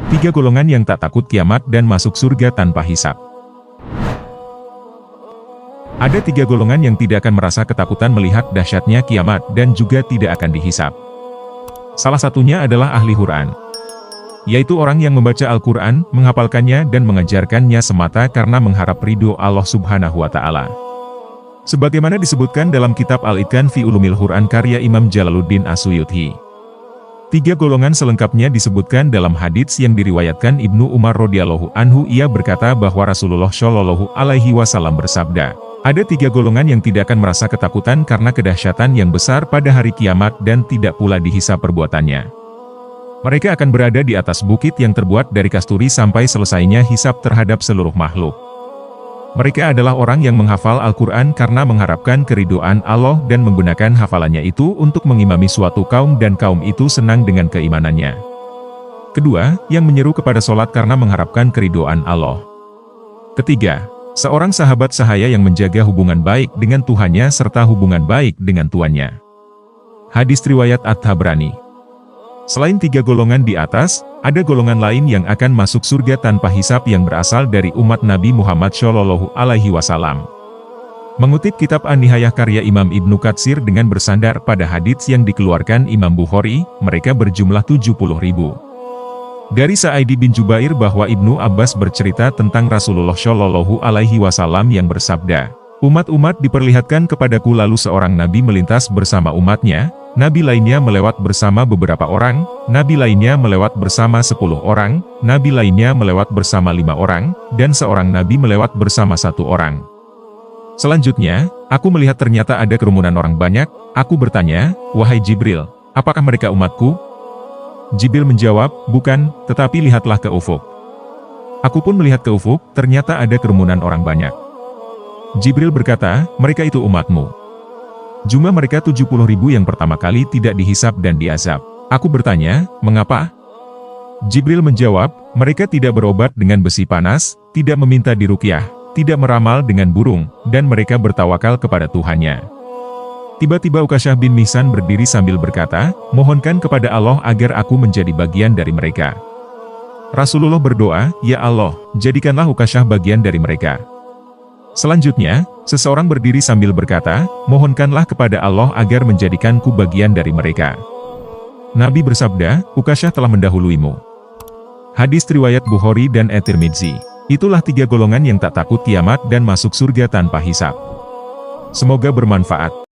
Tiga golongan yang tak takut kiamat dan masuk surga tanpa hisab. Ada tiga golongan yang tidak akan merasa ketakutan melihat dahsyatnya kiamat dan juga tidak akan dihisab. Salah satunya adalah ahli Quran, yaitu orang yang membaca Al-Quran, menghafalkannya dan mengajarkannya semata karena mengharap ridho Allah Subhanahu wa Ta'ala. Sebagaimana disebutkan dalam kitab Al-Itqan fi Ulumil Quran karya Imam Jalaluddin As-Suyuti. Tiga golongan selengkapnya disebutkan dalam hadits yang diriwayatkan Ibnu Umar radhiyallahu anhu. Ia berkata bahwa Rasulullah Shallallahu alaihi wasallam bersabda, ada tiga golongan yang tidak akan merasa ketakutan karena kedahsyatan yang besar pada hari kiamat dan tidak pula dihisab perbuatannya. Mereka akan berada di atas bukit yang terbuat dari kasturi sampai selesainya hisab terhadap seluruh makhluk. Mereka adalah orang yang menghafal Al-Quran karena mengharapkan keridhaan Allah dan menggunakan hafalannya itu untuk mengimami suatu kaum dan kaum itu senang dengan keimanannya. Kedua, yang menyeru kepada sholat karena mengharapkan keridhaan Allah. Ketiga, seorang sahabat sahaya yang menjaga hubungan baik dengan Tuhannya serta hubungan baik dengan tuannya. Hadis riwayat At-Tabrani. Selain tiga golongan di atas, ada golongan lain yang akan masuk surga tanpa hisab yang berasal dari umat Nabi Muhammad Shallallahu alaihi wasallam. Mengutip kitab An-Nihayah karya Imam Ibnu Katsir dengan bersandar pada hadits yang dikeluarkan Imam Bukhari, mereka berjumlah 70.000. Dari Sa'id bin Jubair bahwa Ibnu Abbas bercerita tentang Rasulullah Shallallahu alaihi wasallam yang bersabda, umat-umat diperlihatkan kepadaku lalu seorang nabi melintas bersama umatnya, nabi lainnya melewat bersama beberapa orang, nabi lainnya melewat bersama 10 orang, nabi lainnya melewat bersama 5 orang, dan seorang nabi melewat bersama 1 orang. Selanjutnya, aku melihat ternyata ada kerumunan orang banyak. Aku bertanya, wahai Jibril, apakah mereka umatku? Jibril menjawab, bukan, tetapi lihatlah ke ufuk. Aku pun melihat ke ufuk, ternyata ada kerumunan orang banyak. Jibril berkata, mereka itu umatmu. Jumlah mereka 70.000 yang pertama kali tidak dihisab dan diazab. Aku bertanya, mengapa? Jibril menjawab, mereka tidak berobat dengan besi panas, tidak meminta diruqyah, tidak meramal dengan burung, dan mereka bertawakal kepada Tuhannya. Tiba-tiba Ukasyah bin Mihsan berdiri sambil berkata, mohonkan kepada Allah agar aku menjadi bagian dari mereka. Rasulullah berdoa, ya Allah, jadikanlah Ukasyah bagian dari mereka. Selanjutnya, seseorang berdiri sambil berkata, mohonkanlah kepada Allah agar menjadikanku bagian dari mereka. Nabi bersabda, Ukasyah telah mendahuluimu. Hadis riwayat Bukhari dan At-Tirmidzi. Itulah tiga golongan yang tak takut kiamat dan masuk surga tanpa hisab. Semoga bermanfaat.